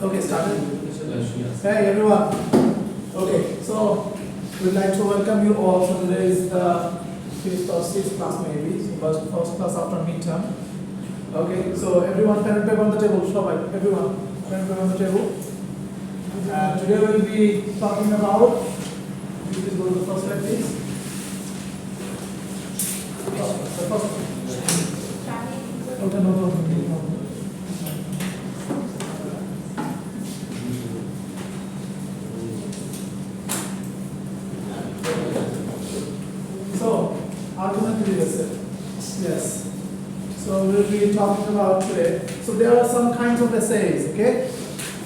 Okay, started. Hey everyone. Okay, so we'd like to welcome you all. So today is the fifth or sixth class maybe, so first class after midterm. Okay, so everyone pen and paper on the table. Everyone pen and paper on the table. And today we'll be talking about. Please go to the first slide, please. The first. Okay, no. So, argumentative essay. Yes. So we'll be talking about today. So there are some kinds of essays, okay?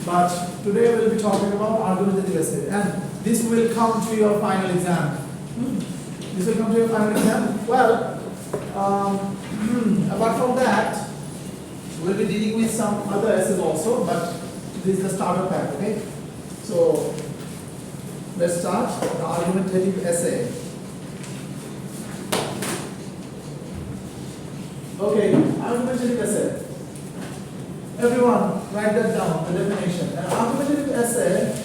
But today we'll be talking about argumentative essay, and this will come to your final exam. This will come to your final exam. Well, apart from that, we'll be dealing with some other essays also, but this is the starter pack, okay? So let's start the argumentative essay. Okay, argumentative essay. Everyone, write that down, the definition. An argumentative essay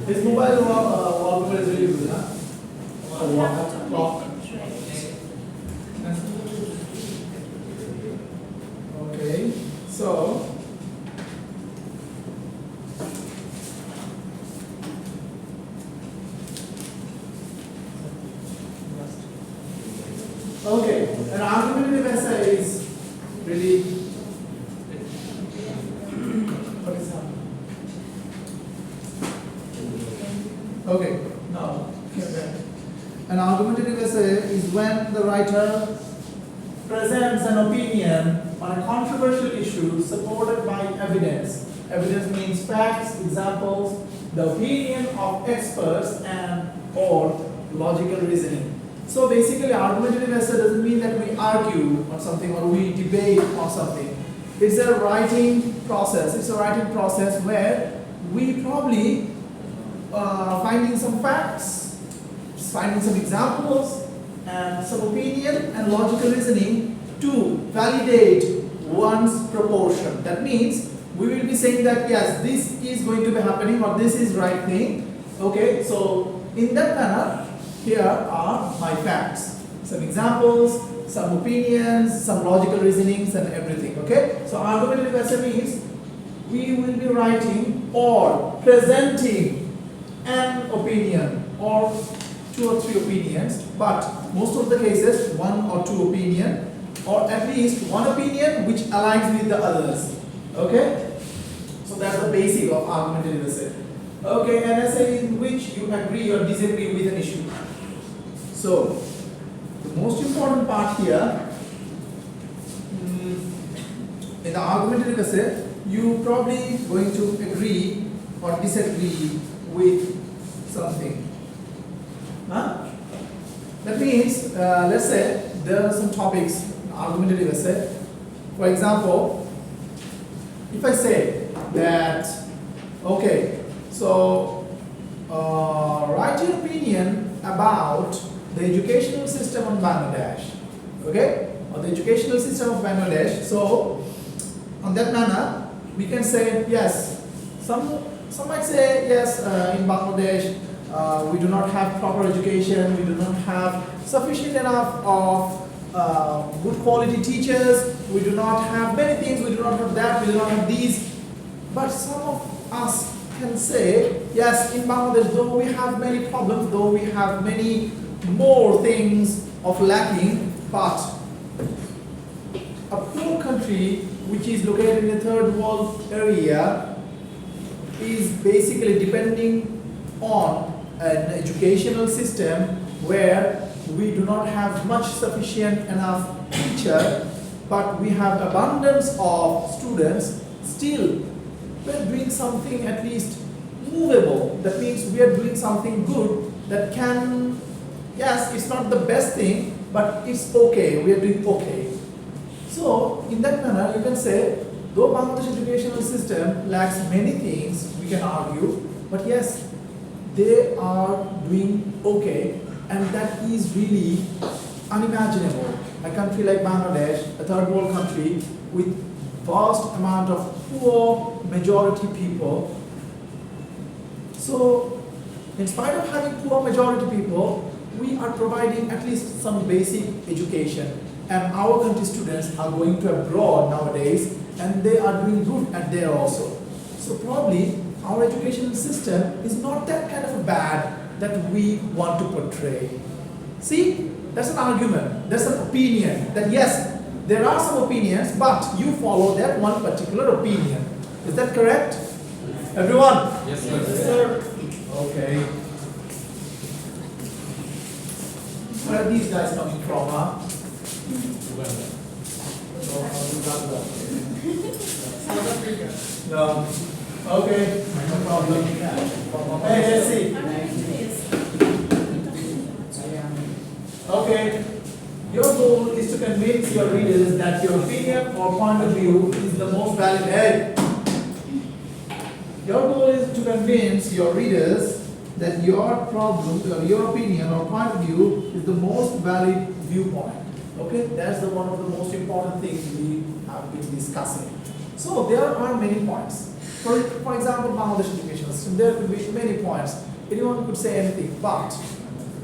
His mobile wallpaper is really good, huh? Lock. Okay, so okay, an argumentative essay is really what is that? Okay, now, an argumentative essay is when the writer presents an opinion on a controversial issue supported by evidence. Evidence means facts, examples, the opinion of experts and or logical reasoning. So basically, argumentative essay doesn't mean that we argue on something or we debate on something. It's a writing process. It's a writing process where we probably finding some facts, finding some examples, and some opinion and logical reasoning to validate one's proposition. That means we will be saying that yes, this is going to be happening or this is right thing. Okay, so in that manner, here are my facts, some examples, some opinions, some logical reasonings, and everything. Okay, so argumentative essay means we will be writing or presenting an opinion or two or three opinions, but most of the cases one or two opinion or at least one opinion which aligns with the others. Okay, so that's the basic of argumentative essay. Okay, an essay in which you agree or disagree with an issue. So the most important part here in the argumentative essay, you probably going to agree or disagree with something. Huh? That means, let's say there are some topics in argumentative essay. For example, if I say that, okay, so write your opinion about the educational system of Bangladesh, okay, or the educational system of Bangladesh. So on that manner, we can say yes. Some might say yes, in Bangladesh we do not have proper education, we do not have sufficient enough of good quality teachers, we do not have many things, we do not have that, we do not have these. But some of us can say, yes, in Bangladesh, though we have many problems, though we have many more things of lacking, but a poor country which is located in a third world area is basically depending on an educational system where we do not have much sufficient enough teacher, but we have abundance of students, still we're doing something at least movable. That means we are doing something good that can, yes, it's not the best thing, but it's okay, we are doing okay. So in that manner, you can say, though Bangladesh educational system lacks many things, we can argue, but yes, they are doing okay, and that is really unimaginable. A country like Bangladesh, a third world country with vast amount of poor majority people. So, in spite of having poor majority people, we are providing at least some basic education. And our country students are going to abroad nowadays, and they are doing good at there also. So probably our educational system is not that kind of bad that we want to portray. See, that's an argument, that's an opinion, that yes, there are some opinions, but you follow that one particular opinion. Is that correct? Everyone? Yes, sir. Yes, sir. Okay. Where are these guys coming from, huh? South Africa. No. Okay, no problem. Hey, let's see. Okay. Your goal is to convince your readers that your opinion or point of view is the most valid. Hey. Your goal is to convince your readers that your problem, or your opinion or point of view is the most valid viewpoint. Okay, that's one of the most important things we have been discussing. So there are many points. For example, Bangladesh educational system, there could be many points. Anyone could say anything, but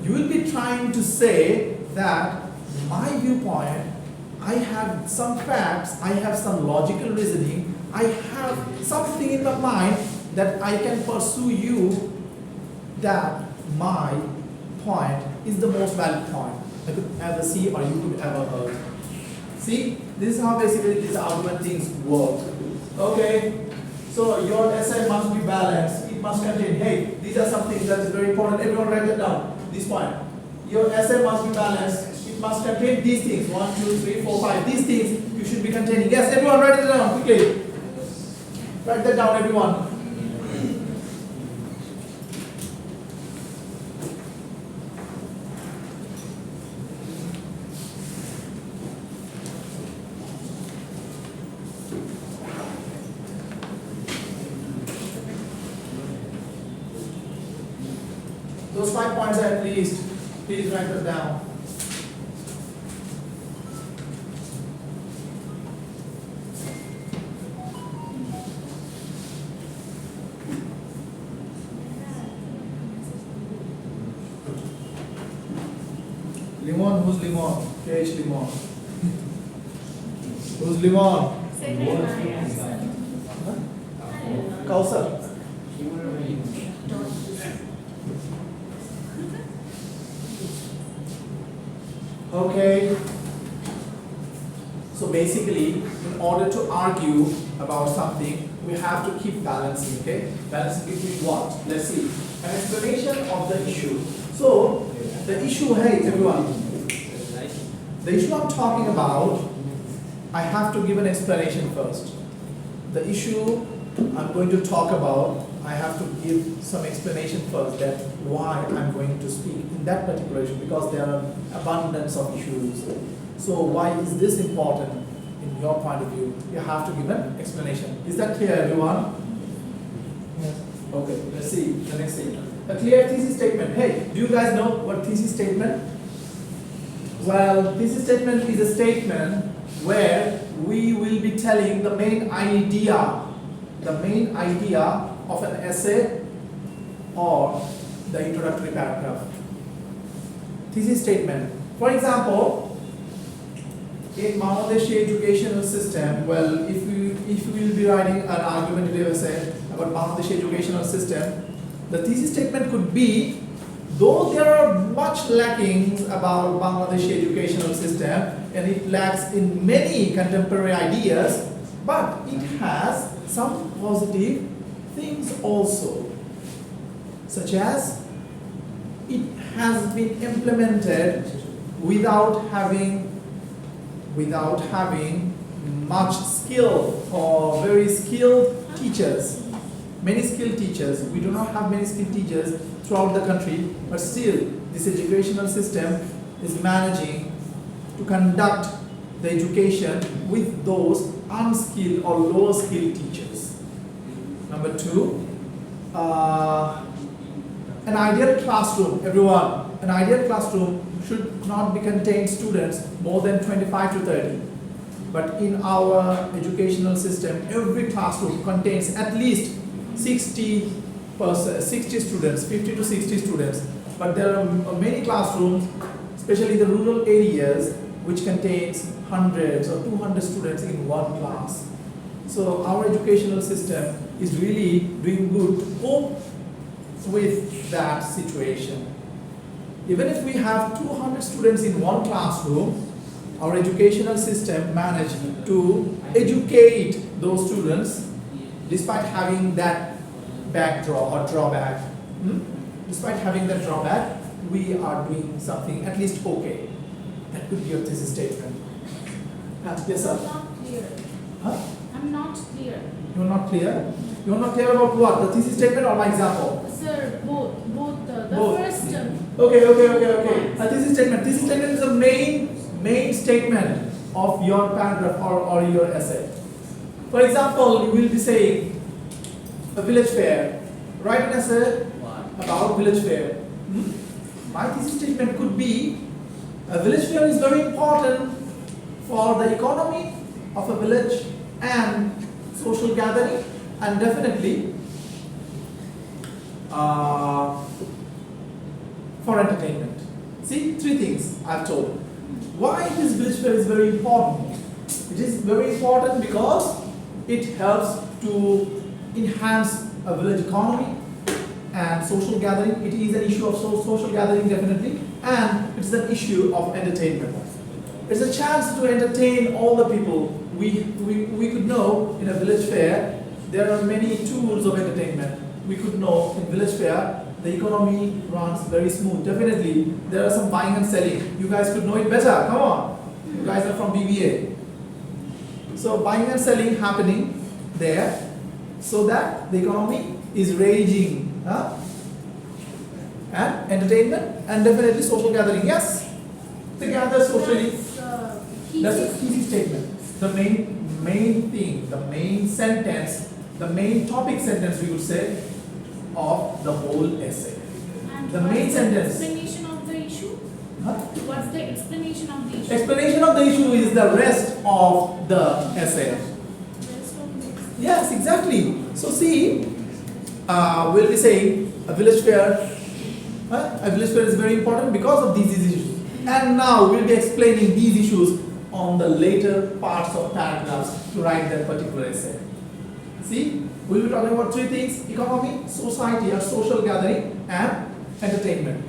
you will be trying to say that my viewpoint, I have some facts, I have some logical reasoning, I have something in my mind that I can pursue you that my point is the most valid point I could ever see or you could ever heard. See, this is how basically these argument things work. Okay, so your essay must be balanced. It must contain, hey, these are some things that is very important. Everyone write that down. This point. Your essay must be balanced. It must contain these things. 1, 2, 3, 4, 5. These things you should be containing. Yes, everyone write it down quickly. Write that down, everyone. Those 5 points at least, please write them down. Limon, who's Limon? KH Limon. Who's Limon? Kausar. Okay. So basically, in order to argue about something, we have to keep balancing, okay? Balancing between what? Let's see. An explanation of the issue. So, the issue, hey everyone, the issue I'm talking about, I have to give an explanation first. The issue I'm going to talk about, I have to give some explanation first that why I'm going to speak in that particular issue, because there are abundance of issues. So why is this important in your point of view? You have to give an explanation. Is that clear, everyone? Yes. Okay, let's see the next thing. A clear thesis statement. Hey, do you guys know what thesis statement? Well, thesis statement is a statement where we will be telling the main idea of an essay or the introductory paragraph. Thesis statement. For example, in Bangladeshi educational system, well, if we will be writing an argumentative essay about Bangladeshi educational system, the thesis statement could be, though there are much lackings about Bangladeshi educational system and it lacks in many contemporary ideas, but it has some positive things also. such as it has been implemented without having much skill or very skilled teachers. Many skilled teachers. We do not have many skilled teachers throughout the country, but still this educational system is managing to conduct the education with those unskilled or lower skilled teachers. Number two, an ideal classroom, everyone, an ideal classroom should not be contain students more than 25 to 30. But in our educational system, every classroom contains at least 60 students, 50 to 60 students. But there are many classrooms, especially the rural areas, which contains hundreds or 200 students in one class. So our educational system is really doing good to cope with that situation. Even if we have 200 students in one classroom, our educational system managed to educate those students despite having that drawback. Despite having that drawback, we are doing something at least okay. That could be your thesis statement. Yes, sir? I'm not clear. Huh? I'm not clear. You're not clear? You're not clear about what? The thesis statement or my example? Sir, both. The Both. first. Okay. A thesis statement. Thesis statement is the main statement of your paragraph or your essay. For example, you will be saying a village fair. Write an essay about village fair. My thesis statement could be a village fair is very important for the economy of a village and social gathering, and definitely for entertainment. See, three things I've told. Why this village fair is very important? It is very important because it helps to enhance a village economy and social gathering. It is an issue of social gathering definitely, and it's an issue of entertainment. It's a chance to entertain all the people. We could know in a village fair there are many tools of entertainment. We could know in village fair the economy runs very smooth. Definitely there are some buying and selling. You guys could know it better. Come on, you guys are from BBA. So buying and selling happening there, so that the economy is raging. And entertainment and definitely social gathering. Yes, to gather socially. That's the thesis statement. The main thing, the main sentence, the main topic sentence we would say of the whole essay. And The main sentence. Explanation of the issue. Huh? What's the explanation of the issue? Explanation of the issue is the rest of the essay. Rest of the- Yes, exactly. So see, we'll be saying a village fair. A village fair is very important because of these issues. And now we'll be explaining these issues on the later parts of paragraphs to write that particular essay. See, we'll be talking about three things: economy, society or social gathering, and entertainment.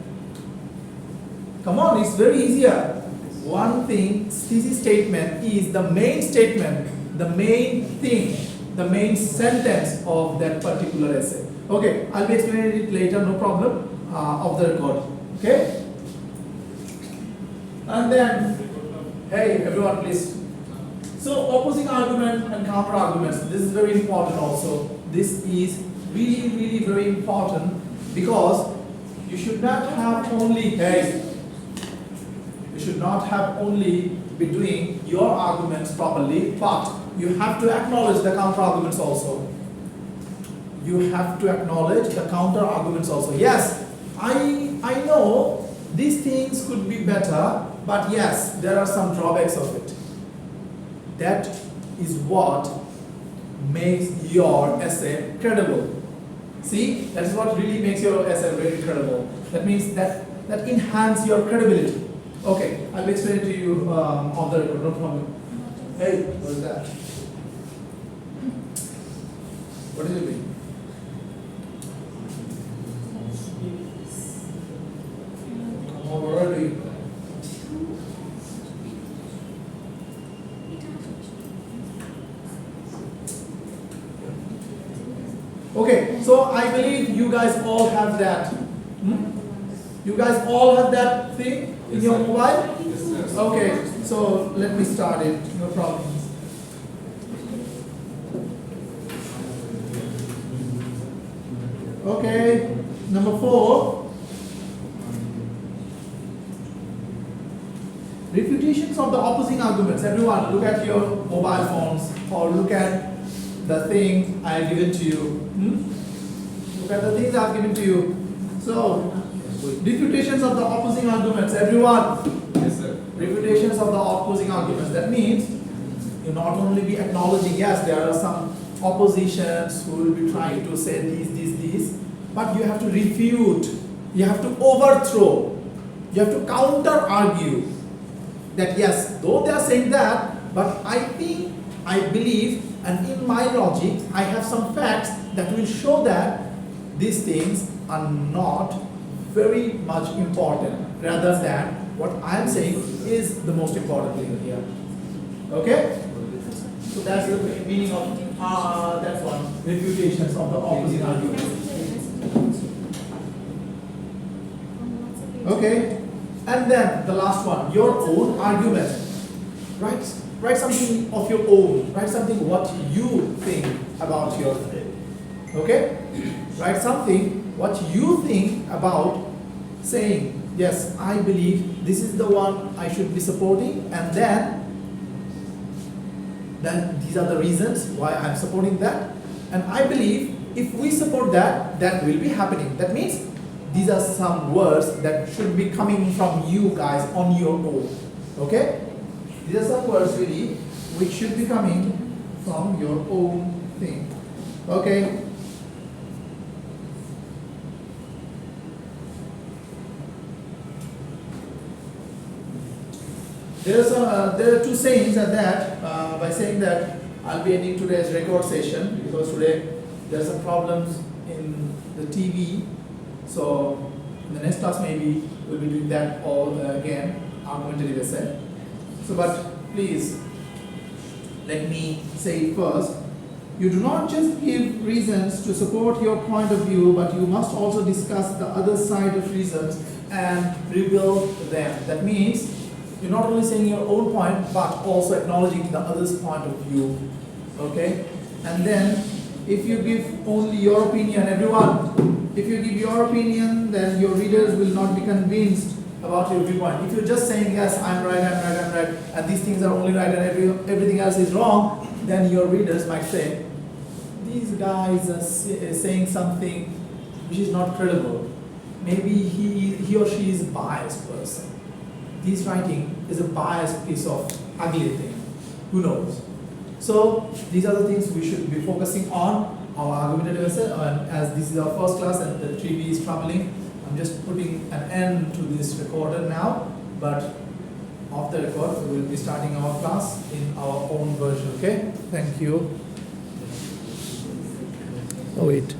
Come on, it's very easier. One thing, thesis statement is the main statement, the main thing, the main sentence of that particular essay. Okay, I'll be explaining it later, no problem, of the record. Okay? And then, hey, everyone, please. So, opposing argument and counter arguments. This is very important also. This is really very important because you should not have only, you should not have only be doing your arguments properly, but you have to acknowledge the counter arguments also. You have to acknowledge the counter arguments also. Yes, I know these things could be better, but yes, there are some drawbacks of it. That is what makes your essay credible. See, that is what really makes your essay very credible. That means that enhance your credibility. Okay, I'll explain it to you on the record, no problem. Hey, what is that? What does it mean? Come over early. Okay, so So I believe you guys all have that. You guys all have that thing in your mobile? Yes, sir. Okay, so let me start it, no problems. Okay, number 4. Refutations of the opposing arguments. Everyone, look at your mobile phones or look at the thing I have given to you. Look at the things I have given to you. So, refutations of the opposing arguments. Everyone, Yes, sir. refutations of the opposing arguments. That means you not only be acknowledging, yes, there are some oppositions who will be trying to say these, but you have to refute, you have to overthrow, you have to counter argue that yes, though they are saying that, but I think, I believe, and in my logic, I have some facts that will show that these things are not very much important, rather than what I am saying is the most important thing here. Okay? So that's the meaning of that one, refutations of the opposing arguments. Okay? And then the last one, your own argument. Write something of your own. Write something what you think about your thing. Okay? Write something what you think about saying, yes, I believe this is the one I should be supporting, and then these are the reasons why I'm supporting that. And I believe if we support that, that will be happening. That means these are some words that should be coming from you guys on your own. Okay? These are some words really which should be coming from your own thing. Okay? There are two sayings at that. By saying that, I'll be ending today's record session because today there are some problems in the TV. So in the next class maybe we'll be doing that all again, argumentative essay. So but please let me say it first. You do not just give reasons to support your point of view, but you must also discuss the other side of reasons and rebuild them. That means you're not only saying your own point, but also acknowledging the other's point of view. Okay? And then if you give only your opinion, everyone, if you give your opinion, then your readers will not be convinced about your viewpoint. If you're just saying, yes, I'm right, and these things are only right and everything else is wrong, then your readers might say, these guys are saying something which is not credible. Maybe he or she is a biased person. This writing is a biased piece of ugly thing. Who knows? So these are the things we should be focusing on our argumentative essay. And as this is our first class and the 3B is troubling, I'm just putting an end to this recorder now. But off the record, we will be starting our class in our own version. Okay? Thank you. Oh wait.